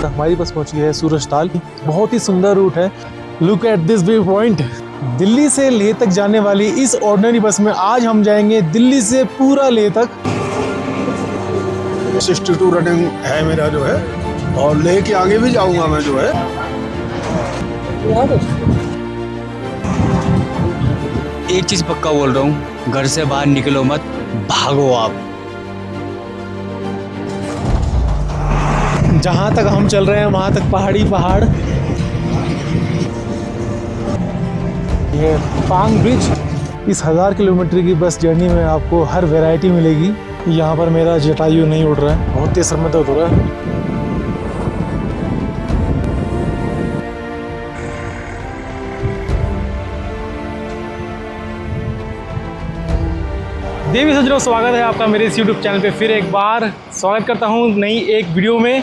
हमारी बस पहुंची है सूरजताल। बहुत ही सुंदर रूट है। Look at this view point. Delhi से लेह तक जाने वाली इस ऑर्डिनरी बस में आज हम जाएंगे दिल्ली से पूरा लेह तक। 62 रनिंग है मेरा जो है, और लेह के आगे भी जाऊंगा मैं जो है। एक चीज पक्का बोल रहा हूँ, घर से बाहर निकलो मत, भागो आप। जहाँ तक हम चल रहे हैं वहाँ तक पहाड़ी पहाड़। ये पांग ब्रिज। इस 1000 किलोमीटर की बस जर्नी में आपको हर वैरायटी मिलेगी। यहाँ पर मेरा जटायु नहीं उड़ रहा है, बहुत तेज सर में दर्द हो रहा है। देवी सज्जनों, स्वागत है आपका मेरे इस YouTube चैनल पे। फिर एक बार स्वागत करता हूँ नई एक वीडियो में।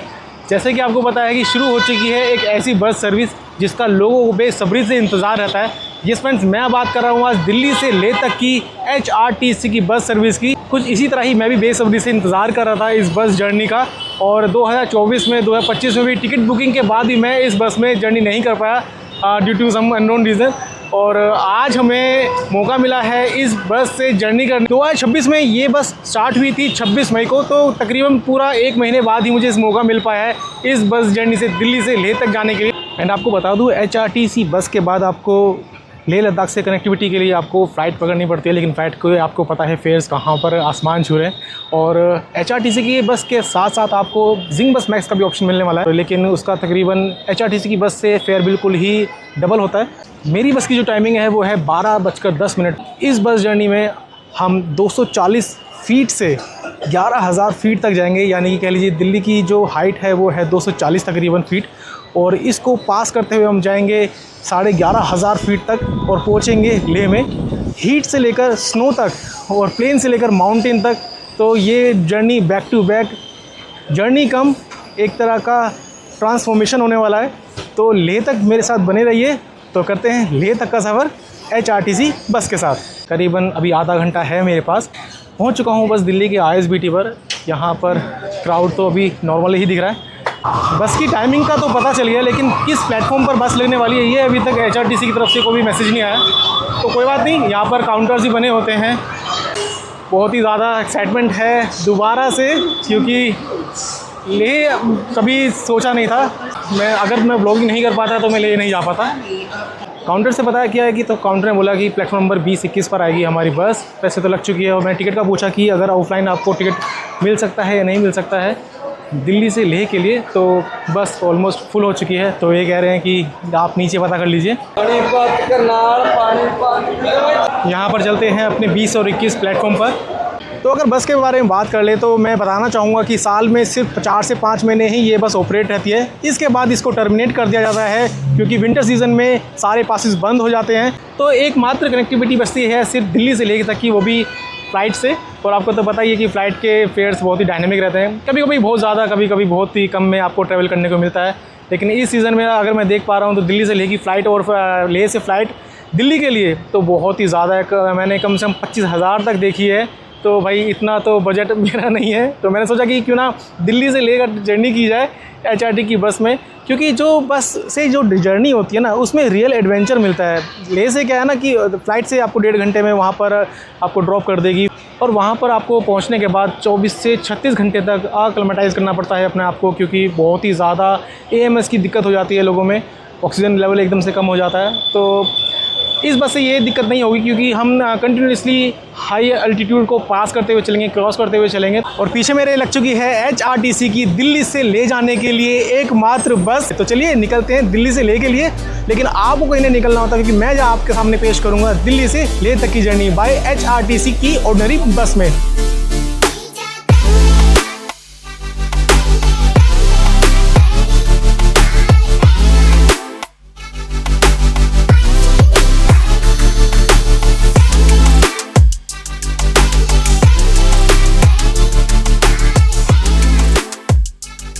जैसे कि आपको पता है कि शुरू हो चुकी है एक ऐसी बस सर्विस जिसका लोगों को बेसब्री से इंतज़ार रहता है। यस फ्रेंड्स, मैं बात कर रहा हूँ आज दिल्ली से लेह तक की HRTC की बस सर्विस की। कुछ इसी तरह ही मैं भी बेसब्री से इंतज़ार कर रहा था इस बस जर्नी का, और 2024 में 2025 में भी टिकट बुकिंग के बाद भी मैं इस बस में जर्नी नहीं कर पाया due to some unknown reason. और आज हमें मौका मिला है इस बस से जर्नी करने। 2026 में ये बस स्टार्ट हुई थी 26 मई को, तो तकरीबन पूरा एक महीने बाद ही मुझे इस मौका मिल पाया है इस बस जर्नी से दिल्ली से लेह तक जाने के लिए। एंड आपको बता दूं, HRTC बस के बाद आपको लेह लद्दाख से कनेक्टिविटी के लिए आपको फ़्लाइट पकड़नी पड़ती है, लेकिन फ़्लाइट को आपको पता है फेयर्स कहाँ पर आसमान छू रहे हैं। और HRTC की बस के साथ साथ आपको जिंग बस मैक्स का भी ऑप्शन मिलने वाला है, लेकिन उसका तकरीबन HRTC की बस से फेयर बिल्कुल ही डबल होता है। मेरी बस की जो टाइमिंग है वो है 12:10। इस बस जर्नी में हम 240 फीट से 11,000 फीट तक जाएंगे, यानी कि कह लीजिए दिल्ली की जो हाइट है वो है 240 तकरीबन फीट, और इसको पास करते हुए हम जाएंगे 11,500 फीट तक और पहुंचेंगे लेह में। हीट से लेकर स्नो तक और प्लेन से लेकर माउंटेन तक, तो ये journey back to back journey कम एक तरह का ट्रांसफॉर्मेशन होने वाला है। तो लेह तक मेरे साथ बने रहिए। तो करते हैं लेह तक का सफ़र HRTC बस के साथ। करीबन अभी आधा घंटा है मेरे पास। पहुंच चुका हूं बस दिल्ली के ISBT पर। यहां पर क्राउड तो अभी नॉर्मली ही दिख रहा है। बस की टाइमिंग का तो पता चल गया, लेकिन किस प्लेटफॉर्म पर बस लगने वाली है ये अभी तक HRTC की तरफ से कोई भी मैसेज नहीं आया। तो कोई बात नहीं, यहाँ पर काउंटर्स भी बने होते हैं। बहुत ही ज़्यादा एक्साइटमेंट है दोबारा से, क्योंकि लेह कभी सोचा नहीं था अगर मैं व्लॉगिंग नहीं कर पाता तो मैं लेह नहीं जा पाता। काउंटर से पता किया है कि तो काउंटर ने बोला कि प्लेटफॉर्म नंबर 20-21 पर आएगी हमारी बस। पैसे तो लग चुकी है, और मैंने टिकट का पूछा कि अगर ऑफलाइन आपको टिकट मिल सकता है या नहीं मिल सकता है दिल्ली से लेह के लिए, तो बस ऑलमोस्ट फुल हो चुकी है। तो ये कह रहे हैं कि आप नीचे पता कर लीजिए। यहाँ पर चलते हैं अपने 20 और 21 प्लेटफॉर्म पर। तो अगर बस के बारे में बात कर ले तो मैं बताना चाहूँगा कि साल में सिर्फ 4 से 5 महीने ही ये बस ऑपरेट रहती है। इसके बाद इसको टर्मिनेट कर दिया जाता है, क्योंकि विंटर सीज़न में सारे पासेस बंद हो जाते हैं। तो एकमात्र कनेक्टिविटी बचती है सिर्फ दिल्ली से लेह तक की, वो भी फ़्लाइट से। और आपको तो पता ही है कि फ़्लाइट के फेयर्स बहुत ही डायनेमिक रहते हैं, कभी कभी बहुत ज़्यादा, कभी कभी बहुत ही कम में आपको ट्रैवल करने को मिलता है। लेकिन इस सीज़न में अगर मैं देख पा रहा हूँ तो दिल्ली से लेह की फ़्लाइट और लेह से फ़्लाइट दिल्ली के लिए तो बहुत ही ज़्यादा है। मैंने कम से कम 25,000 तक देखी है। तो भाई इतना तो बजट मेरा नहीं है, तो मैंने सोचा कि क्यों ना दिल्ली से लेकर जर्नी की जाए HRTC की बस में, क्योंकि जो बस से जो जर्नी होती है ना उसमें रियल एडवेंचर मिलता है। लेह से क्या है ना कि फ़्लाइट से आपको 1.5 घंटे में वहाँ पर आपको ड्रॉप कर देगी, और वहाँ पर आपको पहुँचने के बाद 24 से 36 घंटे तक एक्लिमेटाइज़ करना पड़ता है अपने आप को, क्योंकि बहुत ही ज़्यादा AMS की दिक्कत हो जाती है लोगों में, ऑक्सीजन लेवल एकदम से कम हो जाता है। तो इस बस से ये दिक्कत नहीं होगी, क्योंकि हम कंटिन्यूसली हाई अल्टीट्यूड को पास करते हुए चलेंगे, क्रॉस करते हुए चलेंगे। और पीछे मेरे लग चुकी है HRTC की दिल्ली से ले जाने के लिए एकमात्र बस। तो चलिए निकलते हैं दिल्ली से ले के लिए। लेकिन आपको कहीं नहीं निकलना होता, क्योंकि मैं आपके सामने पेश करूँगा दिल्ली से लेह तक की जर्नी बाय HRTC की ऑर्डिनरी बस में।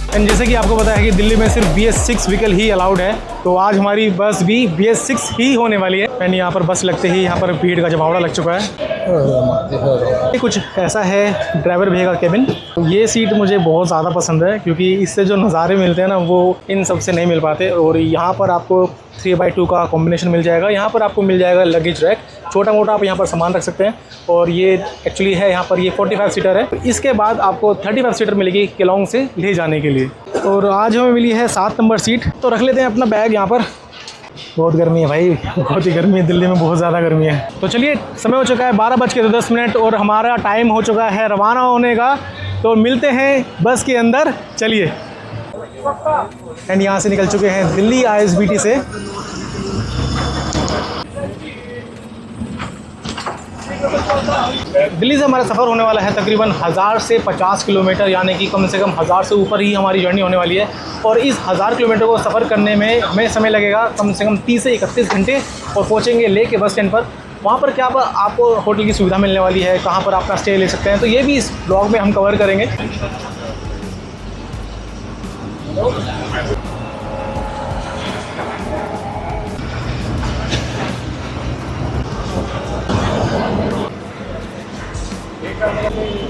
एंड जैसे कि आपको पता है कि दिल्ली में सिर्फ BS6 व्हीकल ही अलाउड है, तो आज हमारी बस भी BS6 ही होने वाली है। एंड यहाँ पर बस लगते ही यहाँ पर भीड़ का जमावड़ा लग चुका है। ये कुछ ऐसा है ड्राइवर भैया का केबिन। ये सीट मुझे बहुत ज़्यादा पसंद है क्योंकि इससे जो नज़ारे मिलते हैं ना वो इन सब से नहीं मिल पाते। और यहाँ पर आपको 3x2 का कॉम्बिनेशन मिल जाएगा। यहाँ पर आपको मिल जाएगा लगेज रैक, छोटा मोटा आप यहाँ पर सामान रख सकते हैं। और ये एक्चुअली है यहाँ पर ये 45 सीटर है। इसके बाद आपको 35 सीटर मिलेगी केलोंग से ले जाने के लिए। और आज हमें मिली है 7 नंबर सीट। तो रख लेते हैं अपना बैग यहाँ पर। बहुत गर्मी है भाई, बहुत ही गर्मी है, दिल्ली में बहुत ज़्यादा गर्मी है। तो चलिए समय हो चुका है 12:10 और हमारा टाइम हो चुका है रवाना होने का। तो मिलते हैं बस के अंदर, चलिए। एंड यहाँ से निकल चुके हैं दिल्ली ISBT से। दिल्ली से हमारा सफ़र होने वाला है तकरीबन 1000 से 50 किलोमीटर, यानी कि कम से कम 1000 से ऊपर ही हमारी जर्नी होने वाली है। और इस 1000 किलोमीटर को सफ़र करने में हमें समय लगेगा कम से कम 30 से 31 घंटे। और पहुँचेंगे ले के बस स्टैंड पर। वहाँ पर क्या आपको होटल की सुविधा मिलने वाली है, कहाँ पर अपना स्टे ले सकते हैं, तो ये भी इस ब्लॉग में हम कवर करेंगे।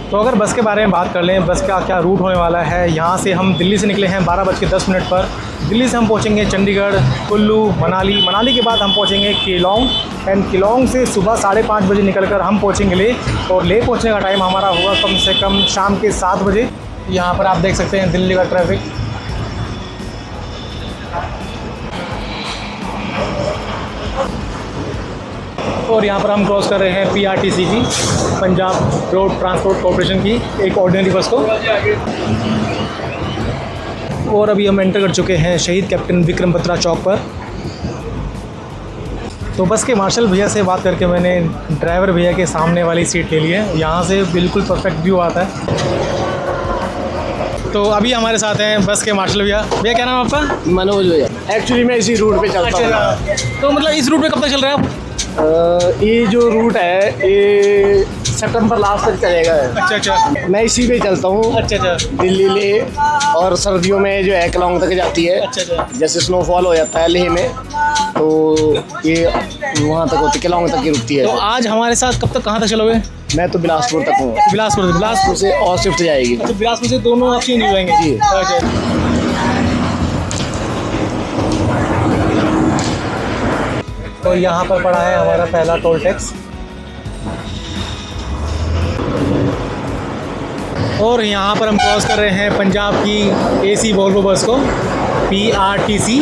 तो अगर बस के बारे में बात कर लें, बस का क्या रूट होने वाला है। यहाँ से हम दिल्ली से निकले हैं 12:10 पर। दिल्ली से हम पहुँचेंगे चंडीगढ़, कुल्लू, मनाली। मनाली के बाद हम पहुँचेंगे केलोंग। एंड केलोंग से सुबह 5:30 बजे निकलकर हम पहुँचेंगे ले। और ले पहुँचने का टाइम हमारा होगा कम से कम शाम के 7 बजे। यहाँ पर आप देख सकते हैं दिल्ली का ट्रैफिक। और यहाँ पर हम क्रॉस कर रहे हैं PRTC की, पंजाब रोड ट्रांसपोर्ट कॉरपोरेशन की एक ऑर्डिनरी बस को। और अभी हम एंटर कर चुके हैं शहीद कैप्टन विक्रम बत्रा चौक पर। तो बस के मार्शल भैया से बात करके मैंने ड्राइवर भैया के सामने वाली सीट ले ली है। यहाँ से बिल्कुल परफेक्ट व्यू आता है। तो अभी हमारे साथ हैं बस के मार्शल भैया। भैया क्या नाम आपका? मनोज भैया। एक्चुअली मैं इसी रूट पे चलता हूँ। तो मतलब इस रूट पे कब तक चल रहे हैं आप? ये जो रूट है ये सितंबर लास्ट तक चलेगा। अच्छा। मैं इसी पे चलता हूँ। अच्छा। दिल्ली ले। और सर्दियों में जो है केलोंग तक जाती है। अच्छा। जैसे स्नोफॉल हो जाता है लेह में, तो ये वहाँ तक होती है, केलोंग तक की रुकती है। तो आज हमारे साथ कब तक कहाँ तक चलोगे? मैं तो बिलासपुर तक हूँ। बिलासपुर से और शिफ्ट जाएगी। तो बिलासपुर से दोनों आप चेंज हो जाएंगे जी। अच्छा। तो यहाँ पर पड़ा है हमारा पहला टोल टैक्स। और यहाँ पर हम क्रॉस कर रहे हैं पंजाब की AC वोल्वो बस को, PRTC।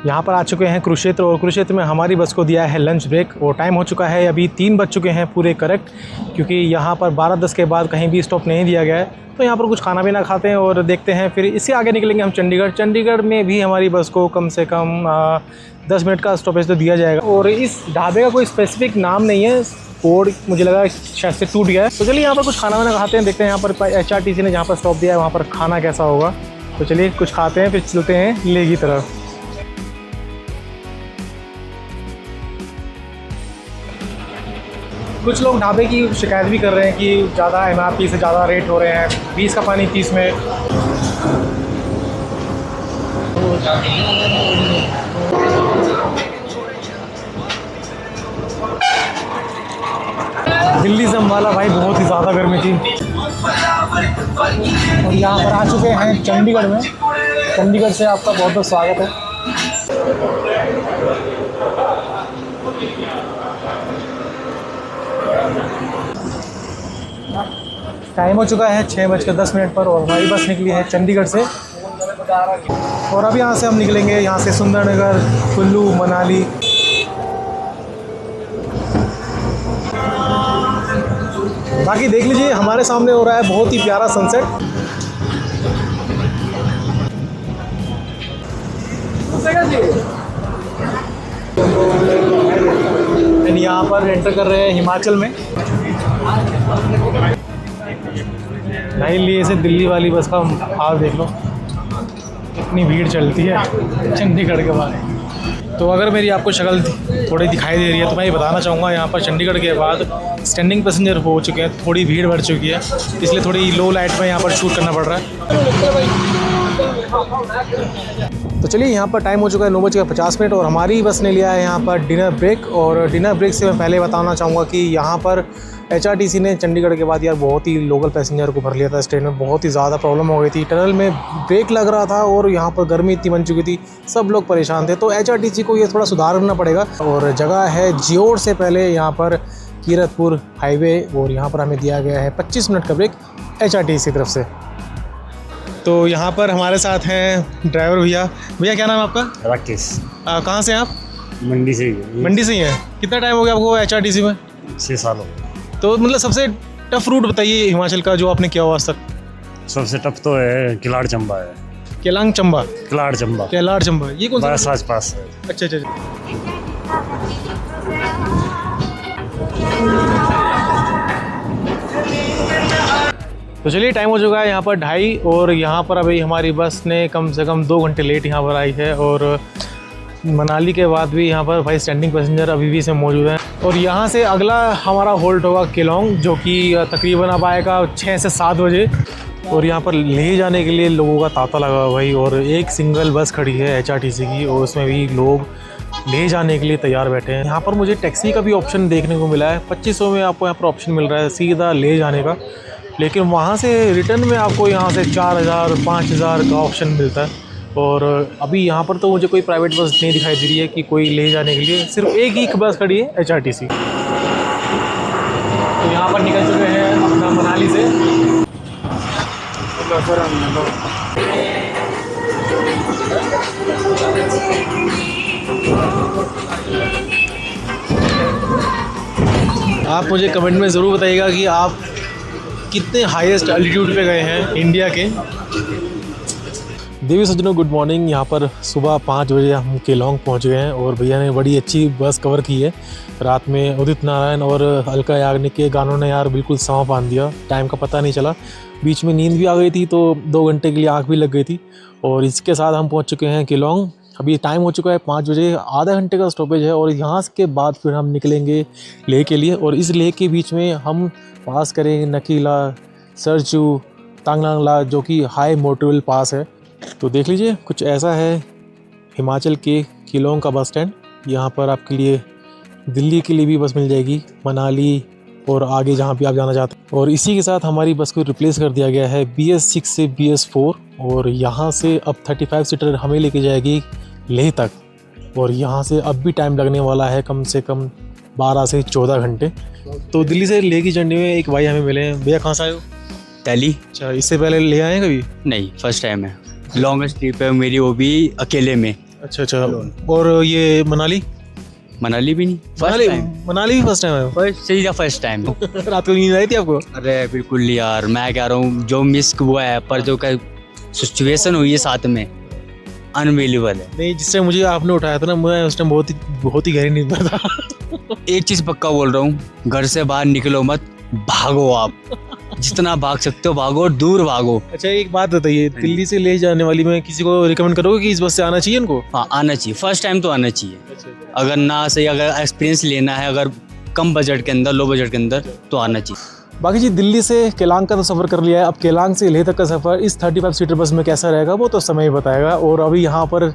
यहाँ पर आ चुके हैं कुरुक्षेत्र। और कुरुक्षेत्र में हमारी बस को दिया है लंच ब्रेक। और टाइम हो चुका है अभी 3 बज चुके हैं पूरे करेक्ट, क्योंकि यहाँ पर 12:10 के बाद कहीं भी स्टॉप नहीं दिया गया है। तो यहाँ पर कुछ खाना पीना खाते हैं और देखते हैं। फिर इससे आगे निकलेंगे हम चंडीगढ़। चंडीगढ़ में भी हमारी बस को कम से कम 10 मिनट का स्टॉपेज तो दिया जाएगा। और इस ढाबे का कोई स्पेसिफिक नाम नहीं है, कोड मुझे लगा शायद से टूट गया है। तो चलिए यहाँ पर कुछ खाना वाना खाते हैं, देखते हैं यहाँ पर HRTC ने जहाँ पर स्टॉप दिया है वहाँ पर खाना कैसा होगा। तो चलिए कुछ खाते हैं, फिर चलते हैं लेह की तरफ। कुछ लोग ढाबे की शिकायत भी कर रहे हैं कि ज़्यादा MRP से ज़्यादा रेट हो रहे हैं, 20 का पानी 30 में। दिल्ली से अम्बाला भाई बहुत ही ज़्यादा गर्मी थी। और यहाँ पर आ चुके हैं चंडीगढ़ में। चंडीगढ़ से आपका बहुत बहुत स्वागत है। टाइम हो चुका है 6:10 पर और हमारी बस निकली है चंडीगढ़ से। और अब यहाँ से हम निकलेंगे, यहाँ से सुंदरनगर, कुल्लू, मनाली। बाकी देख लीजिए हमारे सामने हो रहा है बहुत ही प्यारा सनसेट। यहाँ पर एंटर कर रहे हैं हिमाचल में। भाई लिए से दिल्ली वाली बस का हाल देख लो, इतनी भीड़ चलती है चंडीगढ़ के बारे में। तो अगर मेरी आपको शक्ल थोड़ी दिखाई दे रही है तो मैं ये बताना चाहूँगा, यहाँ पर चंडीगढ़ के बाद स्टैंडिंग पैसेंजर हो चुके हैं, थोड़ी भीड़ बढ़ चुकी है, इसलिए थोड़ी लो लाइट में यहाँ पर शूट करना पड़ रहा है। तो चलिए, यहाँ पर टाइम हो चुका है 9:50 और हमारी बस ने लिया है यहाँ पर डिनर ब्रेक। और डिनर ब्रेक से मैं पहले बताना चाहूँगा कि यहाँ पर HRTC ने चंडीगढ़ के बाद यार बहुत ही लोकल पैसेंजर को भर लिया था। इस ट्रेन में बहुत ही ज़्यादा प्रॉब्लम हो गई थी, टनल में ब्रेक लग रहा था और यहाँ पर गर्मी इतनी बन चुकी थी, सब लोग परेशान थे। तो HRTC को ये थोड़ा सुधारना पड़ेगा। और जगह है जियोड़ से पहले यहाँ पर कीरतपुर हाईवे, और यहाँ पर हमें दिया गया है 25 मिनट का ब्रेक HRTC की तरफ से। तो यहाँ पर हमारे साथ हैं ड्राइवर भैया। भैया क्या नाम है आपका? राकेश। कहाँ से हैं आप? मंडी से ही। मंडी से ही हैं। कितना टाइम हो गया आपको HRTC में? 6 साल हो गए। तो मतलब सबसे टफ रूट बताइए हिमाचल का जो आपने किया हो आज तक। सबसे टफ तो है किलाड़ चंबा है। केलांग चंबा? किलाड़ चंबा, केलाड़ चंबा, ये कौन सा? बस पास है। अच्छा अच्छा। तो चलिए, टाइम हो चुका है यहाँ पर 2:30 और यहाँ पर अभी हमारी बस ने कम से कम 2 घंटे लेट यहाँ पर आई है। और मनाली के बाद भी यहाँ पर भाई स्टैंडिंग पैसेंजर अभी भी से मौजूद हैं। और यहाँ से अगला हमारा होल्ट होगा केलोंग, जो कि तकरीबन अब आएगा 6 से 7 बजे। और यहाँ पर ले जाने के लिए लोगों का तांता लगा हुआ भाई, और एक सिंगल बस खड़ी है HRTC की, और उसमें भी लोग ले जाने के लिए तैयार बैठे हैं। यहाँ पर मुझे टैक्सी का भी ऑप्शन देखने को मिला है। 2500 में आपको यहाँ पर ऑप्शन मिल रहा है सीधा ले जाने का, लेकिन वहाँ से रिटर्न में आपको यहाँ से 4000 5000 का ऑप्शन मिलता है। और अभी यहाँ पर तो मुझे कोई प्राइवेट बस नहीं दिखाई दे रही है कि कोई ले जाने के लिए, सिर्फ एक ही बस खड़ी है HRTC। तो यहाँ पर निकल चुके हैं अपना मनाली से। आप मुझे कमेंट में ज़रूर बताइएगा कि आप कितने हाईएस्ट एल्टीट्यूड पे गए हैं इंडिया के। देवी सज्जनों, गुड मॉर्निंग। यहाँ पर सुबह 5 बजे हम केलोंग पहुँच गए हैं और भैया ने बड़ी अच्छी बस कवर की है। रात में उदित नारायण और अलका याग्निक के गानों ने यार बिल्कुल समा बांध दिया, टाइम का पता नहीं चला। बीच में नींद भी आ गई थी, तो 2 घंटे के लिए आँख भी लग गई थी। और इसके साथ हम पहुँच चुके हैं केलोंग। अभी टाइम हो चुका है 5 बजे, आधा घंटे का स्टॉपेज है। और यहाँ के बाद फिर हम निकलेंगे लेह के लिए, और इस लेह के बीच में हम पास करेंगे नकीला, सरचू, तांगलांगला, जो कि हाई मोटरवेल पास है। तो देख लीजिए, कुछ ऐसा है हिमाचल के केलोंग का बस स्टैंड। यहाँ पर आपके लिए दिल्ली के लिए भी बस मिल जाएगी, मनाली और आगे जहाँ भी आप जाना चाहते हैं। और इसी के साथ हमारी बस को रिप्लेस कर दिया गया है BS6 से BS4, और यहाँ से अब 35 सीटर हमें लेके जाएगी लेह तक। और यहाँ से अब भी टाइम लगने वाला है कम से कम 12 से 14 घंटे। तो दिल्ली से लेह की जर्नी में एक भाई हमें मिले हैं। भैया कहाँ से आए हो? दिल्ली। अच्छा, इससे पहले ले आए हैं कभी? नहीं, फर्स्ट टाइम है। लॉन्गेस्ट ट्रिप है मेरी, वो भी अकेले में। अच्छा अच्छा। और ये मनाली? मनाली भी नहीं, मनाली भी फर्स्ट टाइम आए हो? सीधा फर्स्ट टाइम। रात को नींद आई थी आपको? अरे बिल्कुल यार, मैं कह रहा हूँ जो मिस हुआ है, पर जो सिचुएशन हुई है साथ में, अनबिलीवेबल है। नहीं, जिस टाइम मुझे आपने उठाया था ना, मैं उस टाइम बहुत ही गहरी नींद में था। एक चीज़ पक्का बोल रहा हूँ, घर से बाहर निकलो मत, भागो आप। जितना भाग सकते हो भागो, दूर भागो। अच्छा, एक बात बताइए, दिल्ली से ले जाने वाली में किसी को रिकमेंड करोगे कि इस बस से आना चाहिए इनको? हाँ, आना चाहिए, फर्स्ट टाइम तो आना चाहिए। अगर ना सही, अगर एक्सपीरियंस लेना है, अगर कम बजट के अंदर, लो बजट के अंदर, तो आना चाहिए। बाकी जी, दिल्ली से केलांग का तो सफ़र कर लिया है। अब केलांग से लेह तक का सफ़र इस 35 सीटर बस में कैसा रहेगा वो तो समय ही बताएगा। और अभी यहाँ पर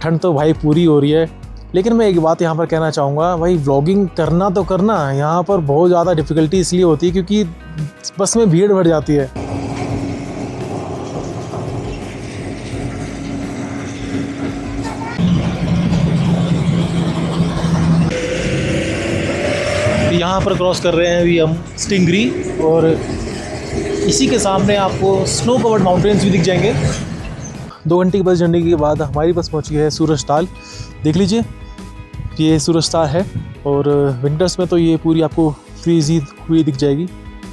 ठंड तो भाई पूरी हो रही है, लेकिन मैं एक बात यहाँ पर कहना चाहूँगा भाई, व्लॉगिंग करना तो करना, यहाँ पर बहुत ज़्यादा डिफ़िकल्टी इसलिए होती है क्योंकि बस में भीड़ बढ़ जाती है। यहाँ पर क्रॉस कर रहे हैं अभी हम स्टिंगरी, और इसी के सामने आपको स्नो कवर्ड माउंटेन्स भी दिख जाएंगे। 2 घंटे की बस जर्नी के बाद हमारी बस पहुँची है सूरजताल। देख लीजिए, ये सूरजताल है, और विंटर्स में तो ये पूरी आपको फ्रीज हुई दिख जाएगी,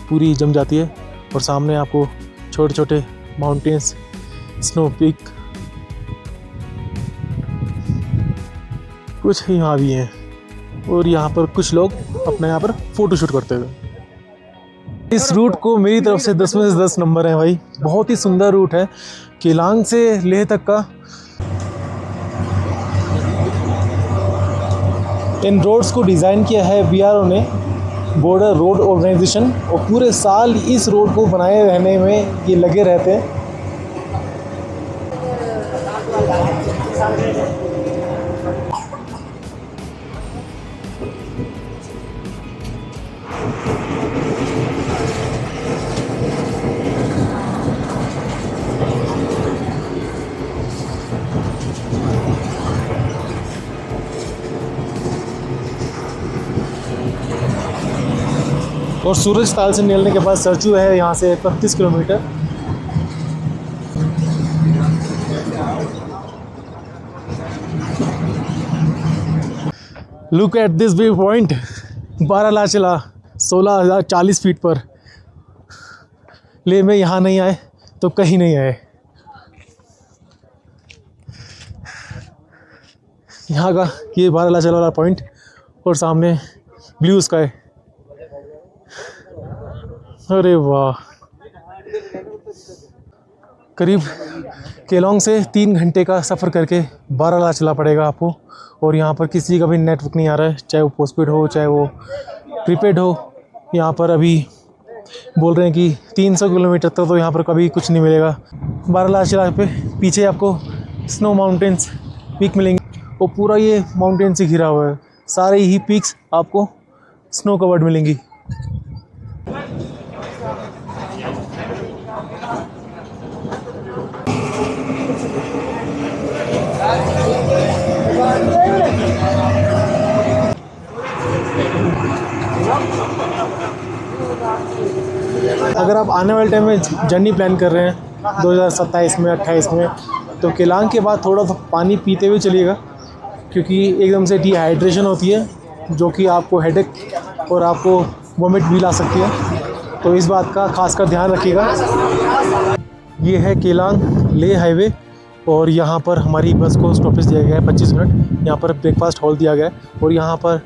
पूरी जम जाती है। और सामने आपको छोटे छोटे माउंटेन्स, स्नो पीक कुछ यहाँ भी हैं, और यहाँ पर कुछ लोग अपना यहाँ पर फ़ोटो शूट करते हुए। इस रूट को मेरी तरफ से 10 में से 10 नंबर है भाई, बहुत ही सुंदर रूट है केलांग से लेह तक का। इन रोड्स को डिज़ाइन किया है BRO ने, बॉर्डर रोड ऑर्गेनाइजेशन, और पूरे साल इस रोड को बनाए रहने में ये लगे रहते हैं। और सूरज ताल से निकलने के बाद सरचू है यहाँ से 35 kilometre. Look at this view point, Baralachala 16,040 feet पर। ले में यहाँ नहीं आए तो कहीं नहीं आए। यहाँ का ये बारालाचला वाला पॉइंट और सामने ब्लू स्काई। अरे वाह, करीब केलोंग से 3 घंटे का सफ़र करके बारालाचला पड़ेगा आपको। और यहाँ पर किसी का भी नेटवर्क नहीं आ रहा है, चाहे वो पोस्टपेड हो चाहे वो प्रीपेड हो। यहाँ पर अभी बोल रहे हैं कि 300 किलोमीटर तक तो यहाँ पर कभी कुछ नहीं मिलेगा। बारालाचला पे पीछे आपको स्नो माउंटेन्स पीक मिलेंगे और पूरा ये माउंटेन से घिरा हुआ है। सारे ही पीक्स आपको स्नो कवर्ड मिलेंगी। अगर आप आने वाले टाइम में जर्नी प्लान कर रहे हैं 2027 में 28 में, तो केलांग के बाद थोड़ा सा पानी पीते हुए चलिएगा, क्योंकि एकदम से डिहाइड्रेशन होती है जो कि आपको हेडेक और आपको वोमिट भी ला सकती है। तो इस बात का खासकर ध्यान रखिएगा। ये है केलांग ले हाईवे और यहाँ पर हमारी बस को स्टॉपेज दिया गया है 25 मिनट। यहाँ पर ब्रेकफास्ट हॉल दिया गया है और यहाँ पर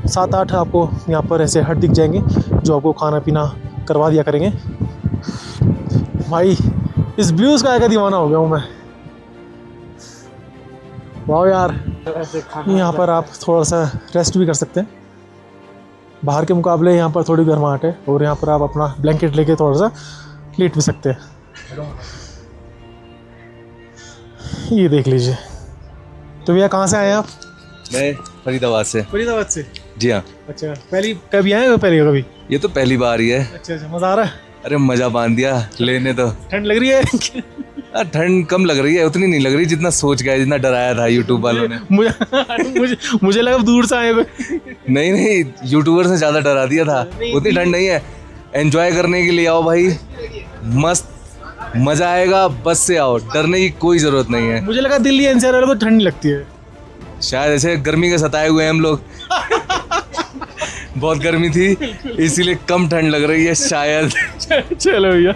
7-8 आपको यहाँ पर ऐसे हट दिख जाएंगे जो आपको खाना पीना करवा दिया करेंगे। भाई इस ब्लू स्काई का दीवाना हो गया हूँ मैं। वाह यार, यहाँ पर आप थोड़ा सा रेस्ट भी कर सकते हैं। बाहर के मुकाबले यहाँ पर थोड़ी गर्माहट है और यहाँ पर आप अपना ब्लैंकेट लेके थोड़ा सा लेट भी सकते हैं। ये देख लीजिए। तो भैया कहाँ से आए हैं आप? मैं फरीदाबाद से। फरीदाबाद से? जी हाँ। अच्छा, पहली कभी आए हो? पहले कभी? ये तो पहली बार ही है। अच्छा, मज़ा आ रहा है? अरे मजा बांध दिया लेने तो। ठंड लग रही है? ठंड कम लग रही है, उतनी नहीं लग रही जितना सोच गया, जितना डराया था यूट्यूब वालों ने। मुझे लगा दूर से आए हुए। नहीं, यूट्यूबर से ज्यादा डरा दिया था। उतनी ठंड नहीं है, एंजॉय करने के लिए आओ भाई, मस्त मजा आएगा। बस से आओ, डरने की कोई जरूरत नहीं है। मुझे लगा दिल्ली एनसीआर वालों को ठंड नहीं लगती है। शायद ऐसे गर्मी के सताए हुए हैं हम लोग। बहुत गर्मी थी इसीलिए कम ठंड लग रही है शायद। चलो भैया,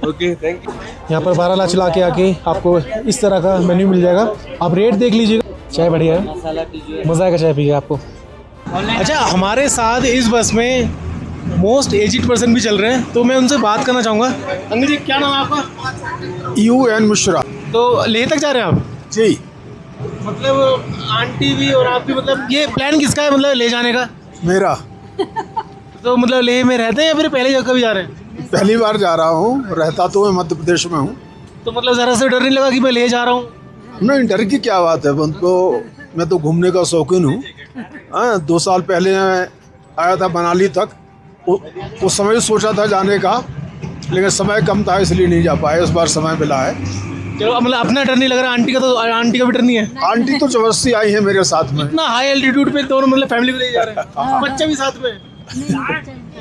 ओके, थैंक यू। यहाँ पर बारालाचला के आके आपको इस तरह का मेन्यू मिल जाएगा। आप रेट देख लीजिएगा। चाय बढ़िया है, मज़ा आएगा चाय पी के आपको। अच्छा, हमारे साथ इस बस में मोस्ट एजिड पर्सन भी चल रहे हैं, तो मैं उनसे बात करना चाहूँगा। अंकल जी, क्या नाम है आपका? UN मिश्रा। तो लेह तक जा रहे हैं आप? जी। मतलब आंटी भी और आप भी, मतलब ये प्लान किसका है, मतलब ले जाने का? मेरा। तो मतलब लेह में रहते हैं या फिर पहले जगह भी जा रहे हैं? पहली बार जा रहा हूँ, रहता तो मैं मध्य प्रदेश में हूँ। तो मतलब ज़रा से डर नहीं लगा कि मैं ले जा रहा हूँ? नहीं, डर की क्या बात है, मैं तो घूमने का शौकीन हूँ। 2 साल पहले आया था मनाली तक। उस समय सोचा था जाने का, लेकिन समय कम था इसलिए नहीं जा पाए। इस बार समय मिला है। चलो, मतलब अपना डर नहीं लग रहा? आंटी का तो, आंटी का भी डर नहीं है? आंटी तो जबरदस्ती आई है मेरे साथ में। इतना हाई एल्टीट्यूड पे दोनों मतलब फैमिली को ले जा रहे हैं, बच्चे भी साथ में।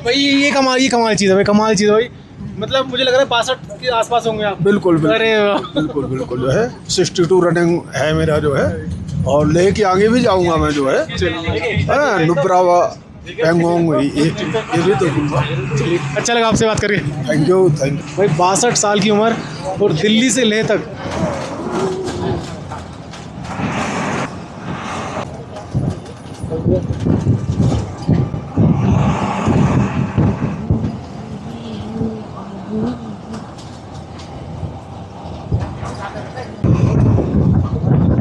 भाई ये कमाल चीज़ है भाई, कमाल चीज़ है भाई। मतलब मुझे लग रहा है 62 के आसपास होंगे आप। बिल्कुल अरे बिल्कुल जो है 62 रनिंग है मेरा जो है। और लेह के आगे भी जाऊंगा मैं जो है नुब्रा पैंगोंग, ये भी तो घूमूंगा। अच्छा लगा आपसे बात करके। Thank you. भाई 62 साल की उम्र और दिल्ली से लेह तक।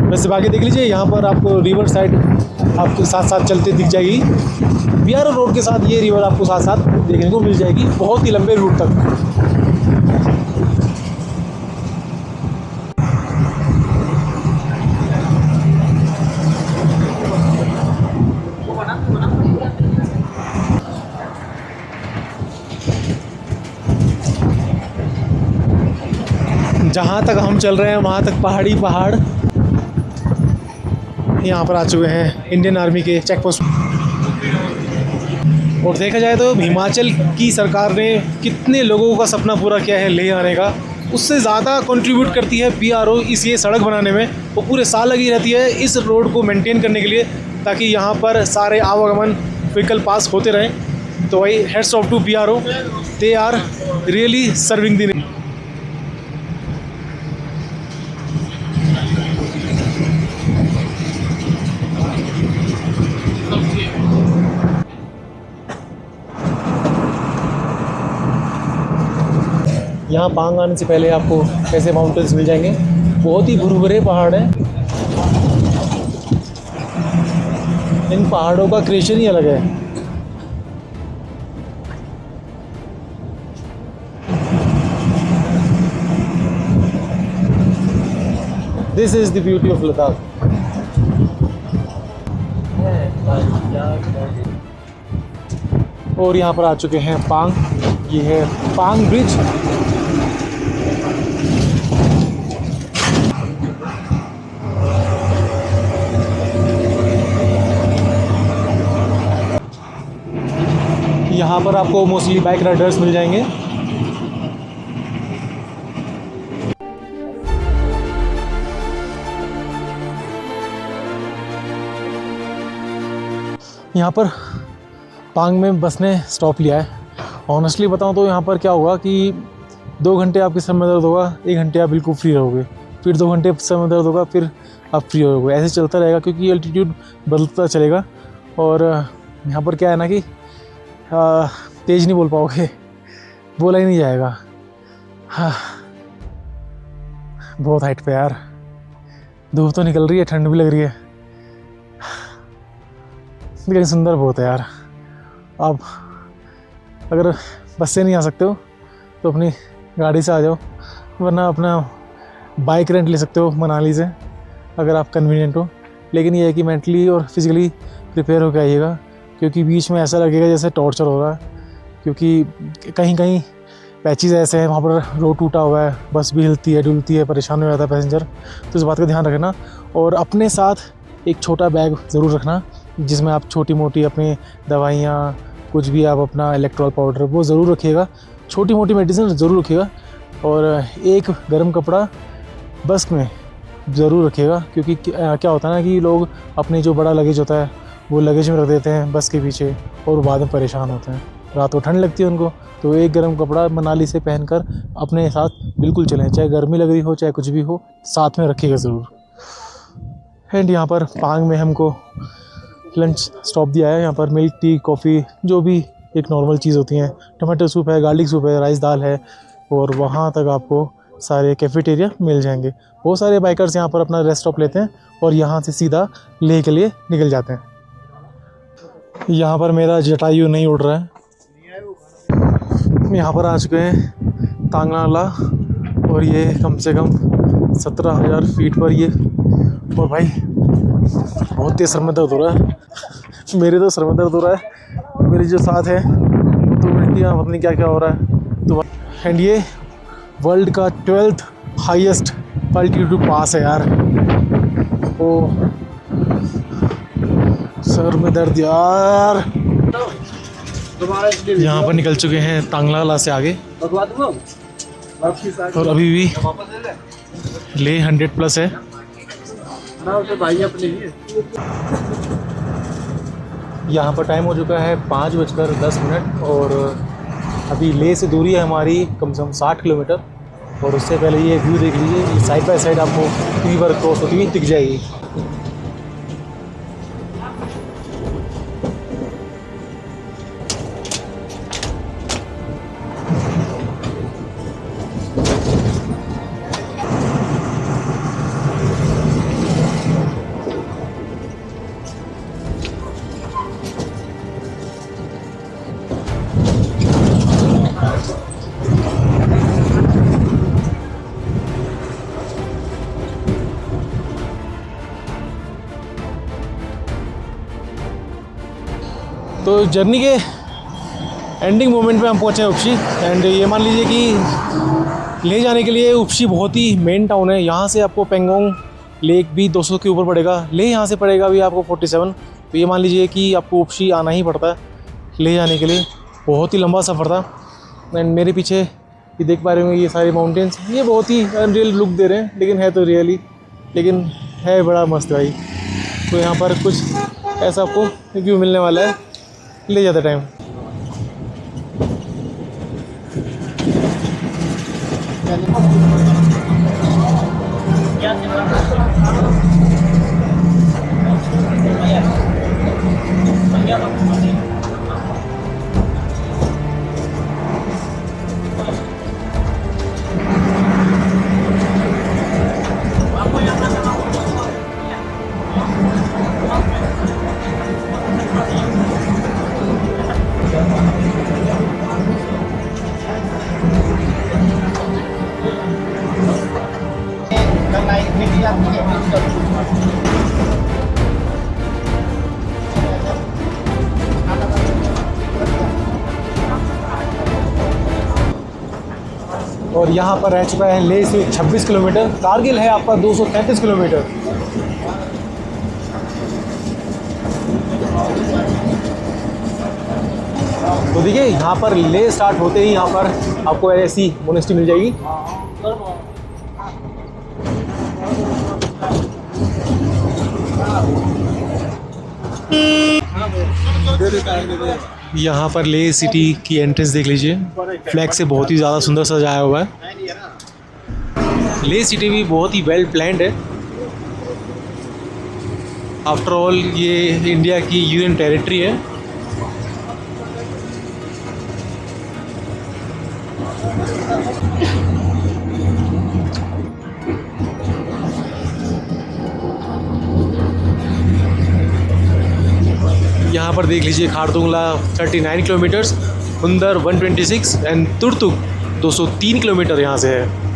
वैसे बाकी देख लीजिए, यहाँ पर आपको रिवर साइड आपके साथ साथ चलते दिख जाएगी। BRO रोड के साथ ये रिवर आपको साथ साथ देखने को मिल जाएगी, बहुत ही लंबे रूट तक। जहाँ तक हम चल रहे हैं वहाँ तक पहाड़ी पहाड़। यहाँ पर आ चुके हैं इंडियन आर्मी के चेक पोस्ट। और देखा जाए तो हिमाचल की सरकार ने कितने लोगों का सपना पूरा किया है लेह आने का, उससे ज़्यादा कंट्रीब्यूट करती है PRO इस ये सड़क बनाने में। वो पूरे साल लगी रहती है इस रोड को मेंटेन करने के लिए, ताकि यहाँ पर सारे आवागमन व्हीकल पास होते रहें। तो वही heads off to PRO, they are really serving the. यहाँ पांग आने से पहले आपको ऐसे माउंटेन्स मिल जाएंगे, बहुत ही भुरभुरे पहाड़ हैं। इन पहाड़ों का क्रिएशन ही अलग है। This is the beauty of Ladakh. और यहाँ पर आ चुके हैं पांग, ये है पांग ब्रिज। यहाँ पर आपको मोस्टली बाइक राइडर्स मिल जाएंगे। यहाँ पर पांग में बस ने स्टॉप लिया है। ऑनेस्टली बताऊँ तो यहाँ पर क्या होगा कि 2 घंटे आपके सर में दर्द होगा, 1 घंटे आप बिल्कुल फ्री रहोगे, फिर 2 घंटे सर में दर्द होगा, फिर आप फ्री रहोगे। ऐसे चलता रहेगा क्योंकि एल्टीट्यूड बदलता चलेगा। और यहाँ पर क्या है ना कि तेज़ नहीं बोल पाओगे, बोला ही नहीं जाएगा। हाँ, बहुत हाइट पे यार, धूप तो निकल रही है, ठंड भी लग रही है, लेकिन सुंदर बहुत है यार। आप अगर बस से नहीं आ सकते हो तो अपनी गाड़ी से आ जाओ, वरना अपना बाइक रेंट ले सकते हो मनाली से अगर आप कन्वीनियंट हो। लेकिन ये है कि मेंटली और फिज़िकली प्रिपेयर होकर आइएगा, क्योंकि बीच में ऐसा लगेगा जैसे टॉर्चर हो रहा है, क्योंकि कहीं कहीं पैचेस ऐसे हैं, वहाँ पर रोड टूटा हुआ है, बस भी हिलती है डुलती है, परेशान हो जाता है पैसेंजर। तो इस बात का ध्यान रखना और अपने साथ एक छोटा बैग ज़रूर रखना, जिसमें आप छोटी मोटी अपनी दवाइयाँ, कुछ भी आप अपना इलेक्ट्रॉल पाउडर वो ज़रूर रखिएगा, छोटी मोटी मेडिसिन ज़रूर रखिएगा। और एक गर्म कपड़ा बस में ज़रूर रखिएगा, क्योंकि क्या होता है ना कि लोग अपने जो बड़ा लगेज होता है वो लगेज में रख देते हैं बस के पीछे, और बाद में परेशान होते हैं। रात को ठंड लगती है उनको, तो एक गर्म कपड़ा मनाली से पहनकर अपने साथ बिल्कुल चलें, चाहे गर्मी लग रही हो चाहे कुछ भी हो, साथ में रखिएगा ज़रूर। एंड यहाँ पर पांग में हमको लंच स्टॉप दिया है। यहाँ पर मिल्क टी, कॉफ़ी, जो भी एक नॉर्मल चीज़ होती हैं, टमाटर सूप है, गार्लिक सूप है, राइस दाल है, और वहाँ तक आपको सारे कैफेटेरिया मिल जाएंगे। बहुत सारे बाइकर्स यहाँ पर अपना रेस्ट स्टॉप लेते हैं और यहाँ से सीधा लेह के लिए निकल जाते हैं। यहाँ पर मेरा जटायु नहीं उड़ रहा है। यहाँ पर आ चुके हैं तांगनाला, और ये कम से कम 17,000 फीट पर ये। और भाई बहुत तेज़ सर में दर्द हो रहा है, मेरे तो सर में दर्द हो रहा है, मेरे जो साथ है तो उल्टियाँ पता नहीं क्या क्या हो रहा है। तो एंड ये वर्ल्ड का 12th हाईएस्ट अल्टीट्यूड पास है यार। ओ सर में दर्द यार। यहाँ पर निकल चुके हैं तांगनाला से आगे, और अभी भी लेह 100+ है। यहाँ पर टाइम हो चुका है 5:10, और अभी लेह से दूरी है हमारी कम से कम 60 किलोमीटर। और उससे पहले ये व्यू देख लीजिए, साइड बाय साइड आपको रिवर क्रॉस होती हुई दिख जाएगी। तो जर्नी के एंडिंग मोमेंट पे हम पहुँचे हैं उक्षी। एंड ये मान लीजिए कि ले जाने के लिए उपशी बहुत ही मेन टाउन है। यहाँ से आपको पेंगोंग लेक भी 200 के ऊपर पड़ेगा। ले यहाँ से पड़ेगा भी आपको 47। तो ये मान लीजिए कि आपको उपशी आना ही पड़ता है ले जाने के लिए। बहुत ही लंबा सफ़र था। एंड मेरे पीछे ये देख पा रहे होंगे ये सारे माउंटेन्स, ये बहुत ही अनरियल लुक दे रहे हैं, लेकिन है तो रियली, लेकिन है बड़ा मस्त भाई। तो यहाँ पर कुछ ऐसा आपको व्यू मिलने वाला है ले जाते टाइम। और यहाँ पर रह चुका है लेह से 26 किलोमीटर। कारगिल है आपका 233 किलोमीटर। तो देखिए यहाँ पर लेह स्टार्ट होते ही यहाँ पर आपको ऐसी मोनेस्ट्री मिल जाएगी। यहाँ पर लेह सिटी की एंट्रेंस देख लीजिए, फ्लैग से बहुत ही ज़्यादा सुंदर सजाया हुआ है। लेह सिटी भी बहुत ही वेल प्लान्ड है। आफ्टर ऑल ये इंडिया की यूनियन टेरिटरी है। यहाँ पर देख लीजिए Khardungla 39 kilometres, Hunder 126 and Turtuk 203 kilometre यहाँ से है।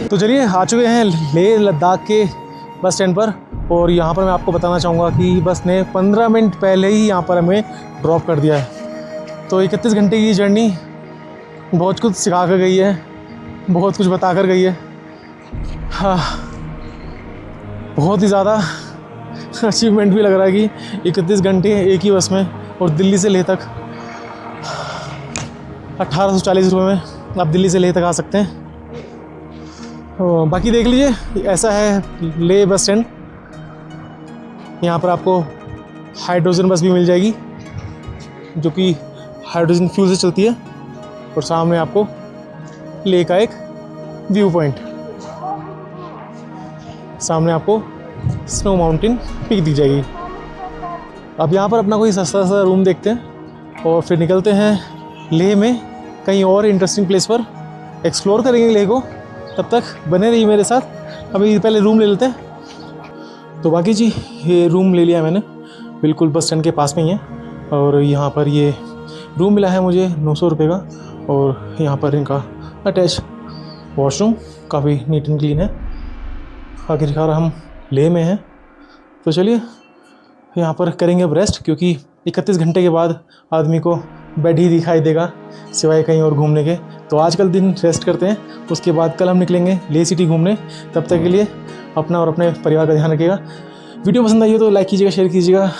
तो चलिए आ चुके हैं लेह लद्दाख के बस स्टैंड पर। और यहाँ पर मैं आपको बताना चाहूँगा कि बस ने 15 मिनट पहले ही यहाँ पर हमें ड्रॉप कर दिया है। तो 31 घंटे की जर्नी बहुत कुछ सिखा कर गई है, बहुत कुछ बता कर गई है। हाँ, बहुत ही ज़्यादा अचीवमेंट भी लग रहा है कि 31 घंटे एक ही बस में, और दिल्ली से लेह तक 1840 रुपये में आप दिल्ली से लेह तक आ सकते हैं। बाकी देख लीजिए ऐसा है लेह बस स्टैंड। यहाँ पर आपको हाइड्रोजन बस भी मिल जाएगी जो कि हाइड्रोजन फ्यूल से चलती है। और सामने आपको लेह का एक व्यू पॉइंट, सामने आपको स्नो माउंटेन पीक दिख जाएगी। अब यहाँ पर अपना कोई सस्ता सा रूम देखते हैं और फिर निकलते हैं लेह में कहीं और इंटरेस्टिंग प्लेस पर एक्सप्लोर करेंगे लेह को। तब तक बने रहिए मेरे साथ। अभी पहले रूम ले लेते हैं। तो बाकी जी ये रूम ले लिया मैंने, बिल्कुल बस स्टैंड के पास में ही है। और यहाँ पर ये रूम मिला है मुझे 900 रुपये का। और यहाँ पर इनका अटैच वॉशरूम काफ़ी नीट एंड क्लीन है। आखिरकार हम लेह में हैं, तो चलिए यहाँ पर करेंगे अब रेस्ट, क्योंकि 31 घंटे के बाद आदमी को बेड ही दिखाई देगा सिवाय कहीं और घूमने के। तो आज कल दिन रेस्ट करते हैं, उसके बाद कल हम निकलेंगे लेह सिटी घूमने। तब तक के लिए अपना और अपने परिवार का ध्यान रखिएगा। वीडियो पसंद आई हो तो लाइक कीजिएगा, शेयर कीजिएगा।